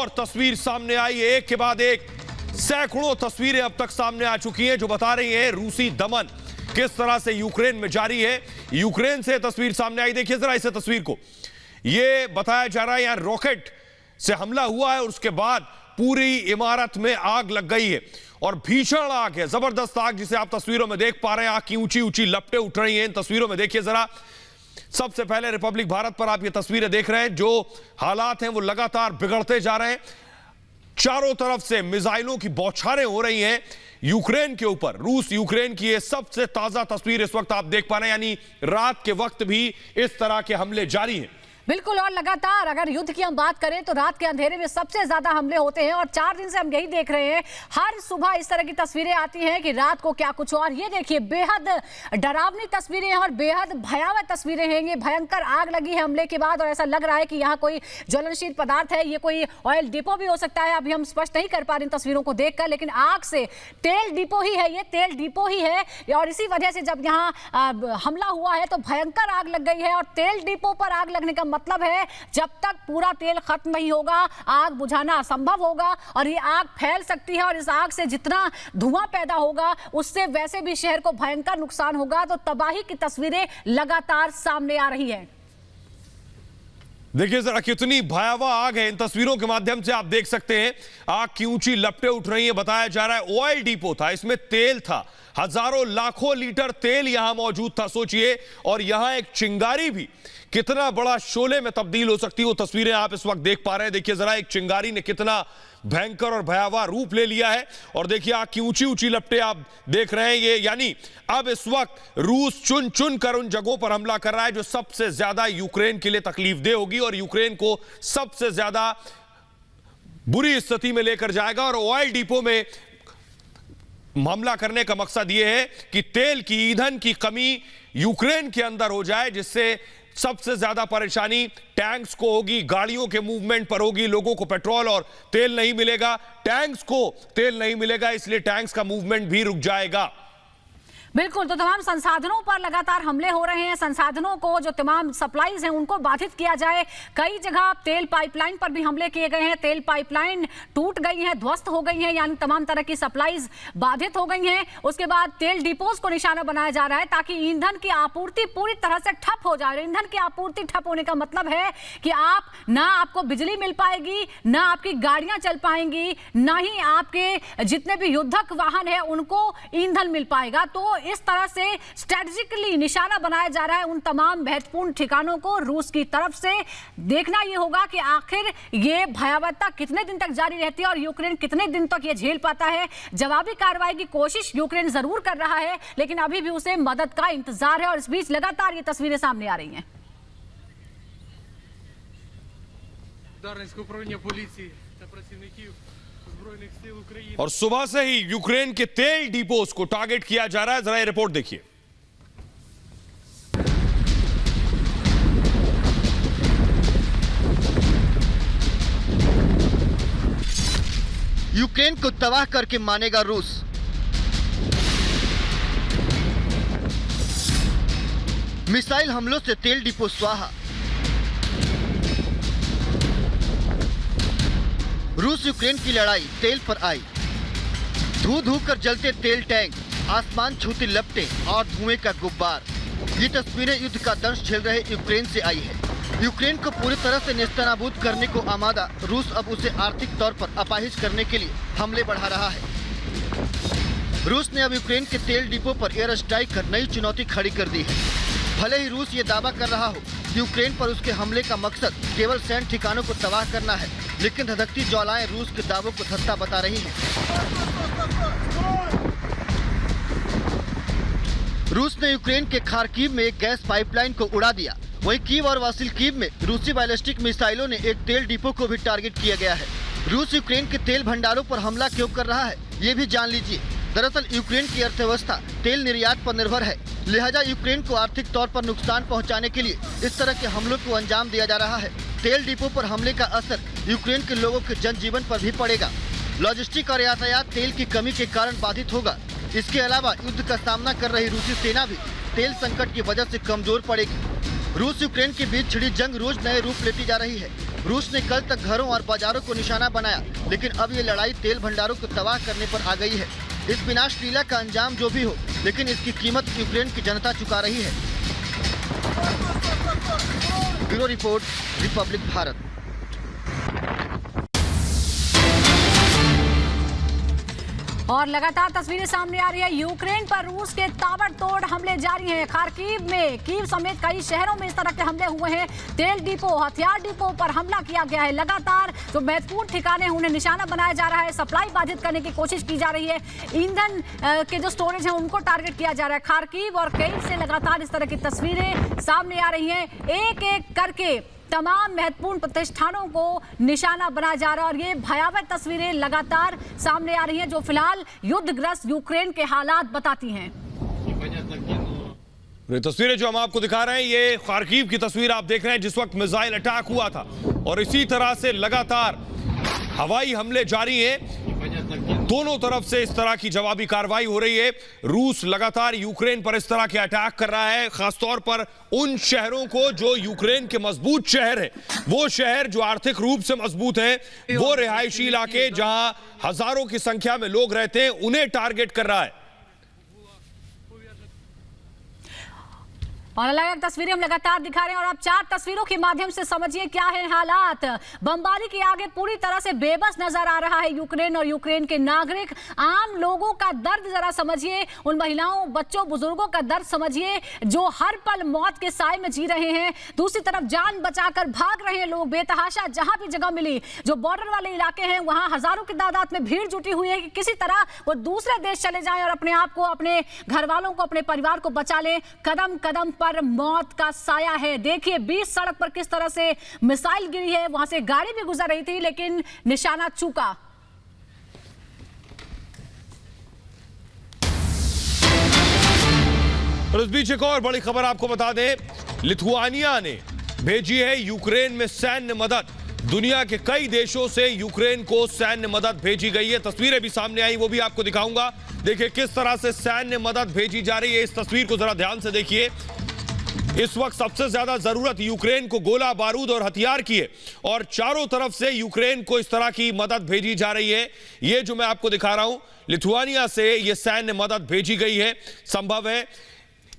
और तस्वीर सामने आई, एक के बाद एक सैकड़ों तस्वीरें अब तक सामने आ चुकी हैं जो बता रही हैं रूसी दमन किस तरह से यूक्रेन में जारी है। यूक्रेन से तस्वीर सामने आई, देखिए जरा इस तस्वीर को। यह बताया जा रहा है यहां रॉकेट से हमला हुआ है और उसके बाद पूरी इमारत में आग लग गई है और भीषण आग है, जबरदस्त आग जिसे आप तस्वीरों में देख पा रहे हैं। आग की ऊंची ऊंची लपटें उठ रही हैं इन तस्वीरों में, देखिए जरा। सबसे पहले रिपब्लिक भारत पर आप ये तस्वीरें देख रहे हैं, जो हालात हैं वो लगातार बिगड़ते जा रहे हैं। चारों तरफ से मिसाइलों की बौछारें हो रही हैं यूक्रेन के ऊपर। रूस यूक्रेन की ये सबसे ताजा तस्वीर इस वक्त आप देख पा रहे हैं, यानी रात के वक्त भी इस तरह के हमले जारी हैं। बिल्कुल, और लगातार अगर युद्ध की हम बात करें तो रात के अंधेरे में सबसे ज्यादा हमले होते हैं और 4 दिन से हम यही देख रहे हैं। हर सुबह इस तरह की तस्वीरें आती हैं कि रात को क्या कुछ। और ये देखिए बेहद डरावनी तस्वीरें हैं और बेहद भयावह तस्वीरें हैं। ये भयंकर आग लगी है हमले के बाद और ऐसा लग रहा है कि यहाँ कोई ज्वलनशील पदार्थ है, ये कोई ऑयल डिपो भी हो सकता है। अभी हम स्पष्ट नहीं कर पा रहे इन तस्वीरों को देखकर, लेकिन आग से तेल डिपो ही है, ये तेल डिपो ही है। और इसी वजह से जब यहाँ हमला हुआ है तो भयंकर आग लग गई है। और तेल डिपो पर आग लगने का मतलब है जब तक पूरा तेल खत्म नहीं होगा आग बुझाना असंभव होगा और ये आग फैल सकती है। और इस आग से जितना धुआं पैदा होगा उससे वैसे भी शहर को भयंकर नुकसान होगा। तो तबाही की तस्वीरें लगातार सामने आ रही हैं। देखिए जरा कितनी भयावह आग है, इन तस्वीरों के माध्यम से आप देख सकते हैं। आग की ऊंची लपटें उठ रही हैं। बताया जा रहा है ऑयल डिपो था, इसमें तेल था, हजारों लाखों लीटर तेल यहां मौजूद था, सोचिए। और यहां एक चिंगारी भी कितना बड़ा शोले में तब्दील हो सकती है, वो तस्वीरें आप इस वक्त देख पा रहे हैं। देखिए जरा एक चिंगारी ने कितना भयंकर और भयावह रूप ले लिया है। और देखिए आग की ऊंची ऊंची लपटें आप देख रहे हैं। ये यानी अब इस वक्त रूस चुन चुन कर उन जगहों पर हमला कर रहा है जो सबसे ज्यादा यूक्रेन के लिए तकलीफदेह होगी और यूक्रेन को सबसे ज्यादा बुरी स्थिति में लेकर जाएगा। और ऑयल डिपो में हमला करने का मकसद यह है कि तेल की, ईंधन की कमी यूक्रेन के अंदर हो जाए, जिससे सबसे ज्यादा परेशानी टैंक्स को होगी, गाड़ियों के मूवमेंट पर होगी। लोगों को पेट्रोल और तेल नहीं मिलेगा, टैंक्स को तेल नहीं मिलेगा, इसलिए टैंक्स का मूवमेंट भी रुक जाएगा। बिल्कुल, तो तमाम संसाधनों पर लगातार हमले हो रहे हैं। संसाधनों को, जो तमाम सप्लाईज हैं उनको बाधित किया जाए। कई जगह तेल पाइपलाइन पर भी हमले किए गए हैं। तेल पाइपलाइन टूट गई हैं, ध्वस्त हो गई हैं, यानी तमाम तरह की सप्लाईज बाधित हो गई हैं। उसके बाद तेल डिपोज को निशाना बनाया जा रहा है ताकि ईंधन की आपूर्ति पूरी तरह से ठप हो जाए। ईंधन की आपूर्ति ठप होने का मतलब है कि आपको बिजली मिल पाएगी, ना आपकी गाड़ियां चल पाएंगी, ना ही आपके जितने भी युद्धक वाहन है उनको ईंधन मिल पाएगा। तो इस तरह से स्ट्रेटेजिकली निशाना बनाया जा रहा है उन तमाम महत्वपूर्ण ठिकानों को रूस की तरफ से। देखना यह होगा कि आखिर ये भयावहता कितने दिन तक जारी रहती है और यूक्रेन कितने दिन तक ये झेल पाता है। जवाबी कार्रवाई की कोशिश यूक्रेन जरूर कर रहा है, लेकिन अभी भी उसे मदद का इंतजार है। और इस बीच लगातार ये तस्वीरें सामने आ रही हैं। और सुबह से ही यूक्रेन के तेल डिपोज को टारगेट किया जा रहा है, जरा ये रिपोर्ट देखिए। यूक्रेन को तबाह करके मानेगा रूस। मिसाइल हमलों से तेल डिपो स्वाहा। रूस यूक्रेन की लड़ाई तेल पर आई। धू धू कर जलते तेल टैंक, आसमान छूती लपटें और धुएं का गुब्बार। ये तस्वीरें युद्ध का दंश झेल रहे यूक्रेन से आई है। यूक्रेन को पूरी तरह से नेस्तनाबूद करने को आमादा रूस अब उसे आर्थिक तौर पर अपाहिज करने के लिए हमले बढ़ा रहा है। रूस ने अब यूक्रेन के तेल डिपो पर एयर स्ट्राइक कर नई चुनौती खड़ी कर दी है। भले ही रूस ये दावा कर रहा हो कि यूक्रेन पर उसके हमले का मकसद केवल सैन्य ठिकानों को तबाह करना है, लेकिन धधकती ज्वालाएं रूस के दावों को धत्ता बता रही हैं। रूस ने यूक्रेन के खार्किव में एक गैस पाइपलाइन को उड़ा दिया। वहीं कीव और वासिल्कीव में रूसी बैलिस्टिक मिसाइलों ने एक तेल डिपो को भी टारगेट किया गया है। रूस यूक्रेन के तेल भंडारों पर हमला क्यों कर रहा है, ये भी जान लीजिए। दरअसल यूक्रेन की अर्थव्यवस्था तेल निर्यात पर निर्भर है, लिहाजा यूक्रेन को आर्थिक तौर पर नुकसान पहुंचाने के लिए इस तरह के हमलों को अंजाम दिया जा रहा है। तेल डिपो पर हमले का असर यूक्रेन के लोगों के जनजीवन पर भी पड़ेगा। लॉजिस्टिक और यातायात तेल की कमी के कारण बाधित होगा। इसके अलावा युद्ध का सामना कर रही रूसी सेना भी तेल संकट की वजह से कमजोर पड़ेगी। रूस यूक्रेन के बीच छिड़ी जंग रोज नए रूप लेती जा रही है। रूस ने कल तक घरों और बाजारों को निशाना बनाया, लेकिन अब ये लड़ाई तेल भंडारों को तबाह करने पर आ गई है। इस विनाश लीला का अंजाम जो भी हो, लेकिन इसकी कीमत यूक्रेन की जनता चुका रही है। Bureau report, Republic Bharat. और लगातार तस्वीरें सामने आ रही है। यूक्रेन पर रूस के ताबड़तोड़ हमले जारी हैं। खार्किव में, कीव समेत कई शहरों में इस तरह के हमले हुए हैं। तेल डिपो, हथियार डिपो पर हमला किया गया है। लगातार जो महत्वपूर्ण ठिकाने हैं उन्हें निशाना बनाया जा रहा है। सप्लाई बाधित करने की कोशिश की जा रही है। ईंधन के जो स्टोरेज है उनको टारगेट किया जा रहा है। खार्किव और कीव से लगातार इस तरह की तस्वीरें सामने आ रही हैं। एक एक करके तमाम महत्वपूर्ण प्रतिष्ठानों को निशाना बनाया जा रहा है और ये भयावह तस्वीरें लगातार सामने आ रही हैं जो फिलहाल युद्धग्रस्त यूक्रेन के हालात बताती हैं। ये तस्वीरें जो हम आपको दिखा रहे हैं, ये खार्किव की तस्वीर आप देख रहे हैं जिस वक्त मिसाइल अटैक हुआ था और इसी तरह से लगातार हवाई हमले जारी हैं। दोनों तरफ से इस तरह की जवाबी कार्रवाई हो रही है। रूस लगातार यूक्रेन पर इस तरह के अटैक कर रहा है, खासतौर पर उन शहरों को जो यूक्रेन के मजबूत शहर हैं, वो शहर जो आर्थिक रूप से मजबूत हैं, वो रिहायशी इलाके जहां हजारों की संख्या में लोग रहते हैं, उन्हें टारगेट कर रहा है। और अलग अलग तस्वीरें हम लगातार दिखा रहे हैं और आप 4 तस्वीरों के माध्यम से समझिए क्या है हालात। बमबारी के आगे पूरी तरह से बेबस नजर आ रहा है यूक्रेन और यूक्रेन के नागरिक। आम लोगों का दर्द जरा समझिए, उन महिलाओं, बच्चों, बुजुर्गों का दर्द समझिए जो हर पल मौत के साए में जी रहे हैं। दूसरी तरफ जान बचाकर भाग रहे हैं लोग बेतहाशा, जहां भी जगह मिली। जो बॉर्डर वाले इलाके हैं वहां हजारों की तादाद में भीड़ जुटी हुई है कि किसी तरह वो दूसरे देश चले जाएं और अपने आप को, अपने घर वालों को, अपने परिवार को बचा लें। कदम कदम पर मौत का साया है। देखिए बीच सड़क पर किस तरह से मिसाइल गिरी है, वहां से गाड़ी भी गुजर रही थी लेकिन निशाना चूका। और इस बीच एक और बड़ी खबर आपको बता दें, लिथुआनिया ने भेजी है यूक्रेन में सैन्य मदद। दुनिया के कई देशों से यूक्रेन को सैन्य मदद भेजी गई है। तस्वीरें भी सामने आई, वो भी आपको दिखाऊंगा। देखिए किस तरह से सैन्य मदद भेजी जा रही है। इस तस्वीर को जरा ध्यान से देखिए। इस वक्त सबसे ज्यादा जरूरत यूक्रेन को गोला बारूद और हथियार की है और चारों तरफ से यूक्रेन को इस तरह की मदद भेजी जा रही है। ये जो मैं आपको दिखा रहा हूं, लिथुआनिया से ये सैन्य मदद भेजी गई है। संभव है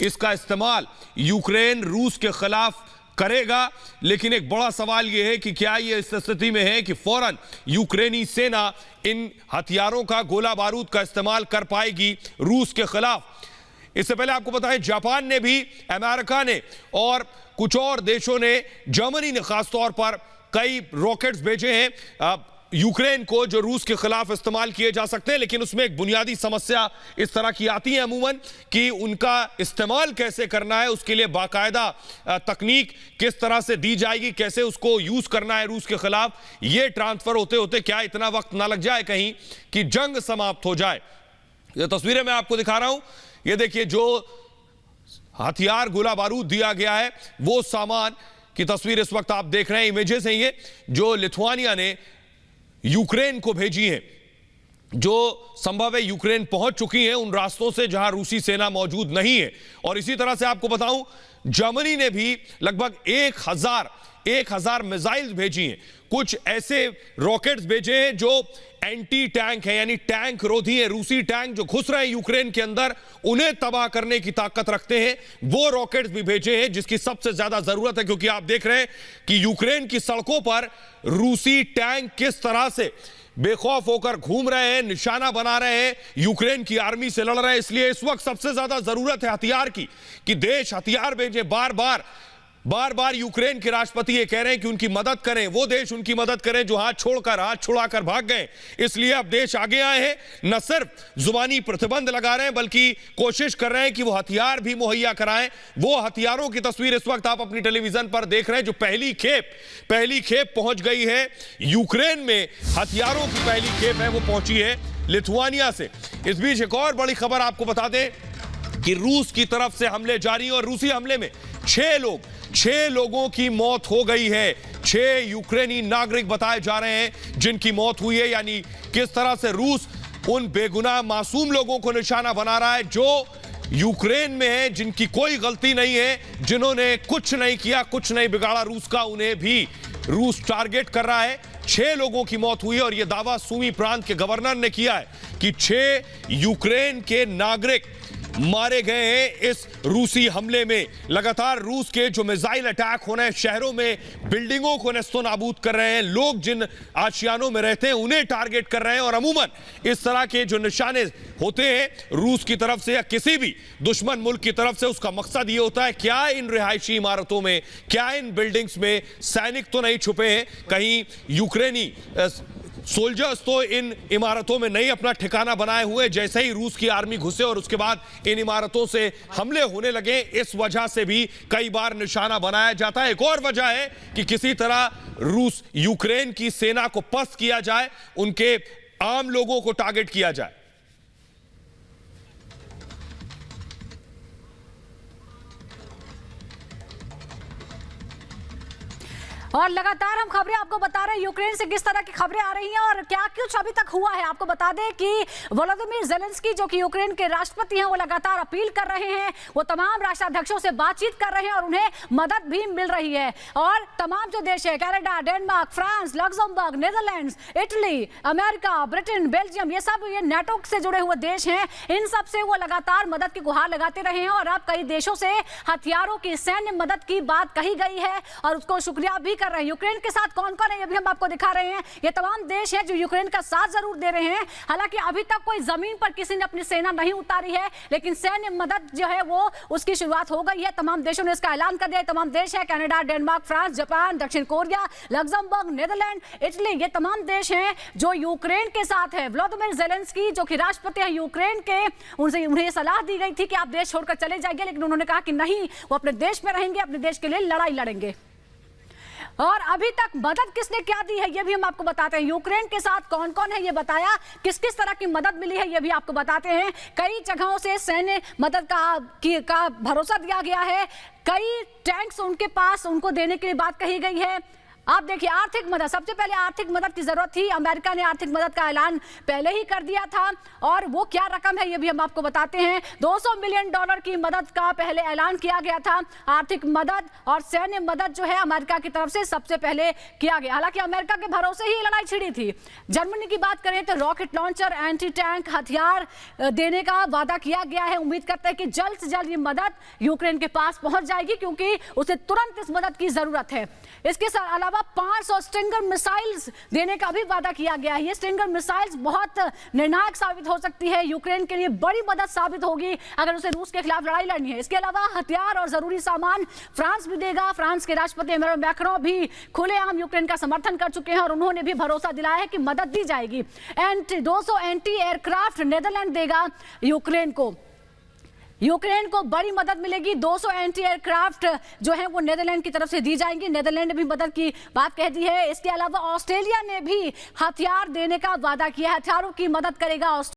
इसका इस्तेमाल यूक्रेन रूस के खिलाफ करेगा, लेकिन एक बड़ा सवाल यह है कि क्या ये इस स्थिति में है कि फौरन यूक्रेनी सेना इन हथियारों का, गोला बारूद का इस्तेमाल कर पाएगी रूस के खिलाफ। इससे पहले आपको बताएं, जापान ने भी, अमेरिका ने और कुछ और देशों ने, जर्मनी ने खासतौर पर कई रॉकेट्स भेजे हैं यूक्रेन को जो रूस के खिलाफ इस्तेमाल किए जा सकते हैं। लेकिन उसमें एक बुनियादी समस्या इस तरह की आती है अमूमन कि उनका इस्तेमाल कैसे करना है, उसके लिए बाकायदा तकनीक किस तरह से दी जाएगी, कैसे उसको यूज करना है रूस के खिलाफ। ये ट्रांसफर होते होते क्या इतना वक्त ना लग जाए कहीं कि जंग समाप्त हो जाए। ये तस्वीरें मैं आपको दिखा रहा हूं। ये देखिए जो हथियार, गोला बारूद दिया गया है, वो सामान की तस्वीर इस वक्त आप देख रहे हैं। इमेजेस हैं ये जो लिथुआनिया ने यूक्रेन को भेजी है, जो संभव है यूक्रेन पहुंच चुकी है उन रास्तों से जहां रूसी सेना मौजूद नहीं है। और इसी तरह से आपको बताऊं, जर्मनी ने भी लगभग 1000 मिसाइल भेजी हैं। कुछ ऐसे रॉकेट्स भेजे हैं जो एंटी टैंक है, यानी टैंक रोधी है। रूसी टैंक जो घुस रहे हैं यूक्रेन के अंदर, उन्हें तबाह करने की ताकत रखते हैं, वो रॉकेट्स भी भेजे हैं जिसकी सबसे ज्यादा जरूरत है। क्योंकि आप देख रहे हैं कि यूक्रेन की सड़कों पर रूसी टैंक किस तरह से बेखौफ होकर घूम रहे हैं, निशाना बना रहे हैं, यूक्रेन की आर्मी से लड़ रहे हैं। इसलिए इस वक्त सबसे ज्यादा जरूरत है हथियार की, कि देश हथियार भेजे। बार बार यूक्रेन के राष्ट्रपति ये कह रहे हैं कि उनकी मदद करें, वो देश उनकी मदद करें जो हाथ छुड़ाकर भाग गए। इसलिए अब देश आगे आए हैं, न सिर्फ जुबानी प्रतिबंध लगा रहे हैं बल्कि कोशिश कर रहे हैं कि वो हथियार भी मुहैया कराएं। वो हथियारों की तस्वीर इस वक्त आप अपनी टेलीविजन पर देख रहे हैं, जो पहली खेप पहुंच गई है यूक्रेन में। हथियारों की पहली खेप है, वो पहुंची है लिथुआनिया से। इस बीच एक और बड़ी खबर आपको बता दें कि रूस की तरफ से हमले जारी हैं और रूसी हमले में 6 लोगों की मौत हो गई है। 6 यूक्रेनी नागरिक बताए जा रहे हैं जिनकी मौत हुई है। यानी किस तरह से रूस उन बेगुनाह मासूम लोगों को निशाना बना रहा है जो यूक्रेन में है, जिनकी कोई गलती नहीं है, जिन्होंने कुछ नहीं किया, कुछ नहीं बिगाड़ा रूस का, उन्हें भी रूस टारगेट कर रहा है। 6 लोगों की मौत हुई और यह दावा सूमी प्रांत के गवर्नर ने किया है कि 6 यूक्रेन के नागरिक मारे गए हैं इस रूसी हमले में। लगातार रूस के जो मिसाइल अटैक हो रहे हैं, शहरों में बिल्डिंगों को नस्तो नाबूद कर रहे हैं, लोग जिन आशियानों में रहते हैं उन्हें टारगेट कर रहे हैं। और अमूमन इस तरह के जो निशाने होते हैं रूस की तरफ से या किसी भी दुश्मन मुल्क की तरफ से, उसका मकसद ये होता है क्या इन रिहायशी इमारतों में, क्या इन बिल्डिंग्स में सैनिक तो नहीं छुपे हैं, कहीं यूक्रेनी सोल्जर्स तो इन इमारतों में नहीं अपना ठिकाना बनाए हुए। जैसे ही रूस की आर्मी घुसे और उसके बाद इन इमारतों से हमले होने लगे, इस वजह से भी कई बार निशाना बनाया जाता है। एक और वजह है कि किसी तरह रूस यूक्रेन की सेना को पस्त किया जाए, उनके आम लोगों को टारगेट किया जाए। और लगातार हम खबरें आपको बता रहे हैं यूक्रेन से किस तरह की खबरें आ रही हैं और क्या कुछ अभी तक हुआ है। आपको बता दें कि वोलोदिमीर ज़ेलेंस्की जो कि यूक्रेन के राष्ट्रपति हैं, वो लगातार अपील कर रहे हैं, वो तमाम राष्ट्राध्यक्षों से बातचीत कर रहे हैं और उन्हें मदद भी मिल रही है। और तमाम जो देश है, Canada, Denmark, France, Luxembourg, Netherlands, Italy, America, Britain, Belgium, ये सब ये नाटो से जुड़े हुए देश हैं, इन सब से वो लगातार मदद की गुहार लगाते रहे हैं। और अब कई देशों से हथियारों की, सैन्य मदद की बात कही गई है और उसको शुक्रिया भी कर रहे हैं। यूक्रेन के साथ कौन कौन है ये भी हम आपको दिखा रहे हैं। ये तमाम देश हैं जो यूक्रेन का साथ जरूर दे रहे हैं। हालांकि अभी तक कोई जमीन पर किसी ने अपनी सेना नहीं उतारी है, लेकिन सैन्य मदद जो है वो उसकी शुरुआत हो गई है। तमाम देशों ने इसका ऐलान कर दिया। तमाम देश है कनाडा, डेनमार्क, फ्रांस, जापान, दक्षिण कोरिया, लग्जमबर्ग, नीदरलैंड, इटली, ये तमाम देश हैं जो यूक्रेन के साथ है। वोलोदिमीर ज़ेलेंस्की जो कि राष्ट्रपति हैं यूक्रेन के, उन्हें ये सलाह दी गई थी कि आप देश छोड़कर चले जाइए, लेकिन उन्होंने कहा कि नहीं, वो अपने देश में रहेंगे, अपने देश के लिए लड़ाई लड़ेंगे। और अभी तक मदद किसने क्या दी है ये भी हम आपको बताते हैं। यूक्रेन के साथ कौन कौन है ये बताया, किस किस तरह की मदद मिली है ये भी आपको बताते हैं। कई जगहों से सैन्य मदद का भरोसा दिया गया है। कई टैंक्स उनके पास उनको देने के लिए बात कही गई है। आप देखिए, आर्थिक मदद, सबसे पहले आर्थिक मदद की जरूरत थी। अमेरिका ने आर्थिक मदद का ऐलान पहले ही कर दिया था और वो क्या रकम है ये भी हम आपको बताते हैं। $200 मिलियन की मदद का पहले ऐलान किया गया था। आर्थिक मदद और सैन्य मदद जो है अमेरिका की तरफ से सबसे पहले किया गया। हालांकि अमेरिका के भरोसे ही लड़ाई छिड़ी थी। जर्मनी की बात करें तो रॉकेट लॉन्चर, एंटी टैंक हथियार देने का वादा किया गया है। उम्मीद करते हैं कि जल्द से जल्द ये मदद यूक्रेन के पास पहुंच जाएगी, क्योंकि उसे तुरंत इस मदद की जरूरत है। इसके अलावा 500 स्टिंगर मिसाइल्स देने का भी वादा किया गया है। ये स्टिंगर मिसाइल्स बहुत निर्णायक साबित हो सकती है, यूक्रेन के लिए बड़ी मदद साबित होगी अगर उसे रूस के खिलाफ लड़ाई लड़नी है। इसके अलावा हथियार और जरूरी सामान फ्रांस भी देगा। फ्रांस के राष्ट्रपति इमैनुअल मैक्रों भी खुलेआम यूक्रेन का समर्थन कर चुके हैं और उन्होंने भी भरोसा दिलाया है कि मदद दी जाएगी। 200 एंटी एयरक्राफ्ट नीदरलैंड देगा यूक्रेन को। यूक्रेन को बड़ी मदद मिलेगी। 200 एंटी एयरक्राफ्ट जो है वो नीदरलैंड की तरफ से दी जाएंगी। नीदरलैंड ने भी मदद की बात कह दी है। इसके अलावा ऑस्ट्रेलिया ने भी हथियार देने का वादा किया है, हथियारों की मदद करेगा।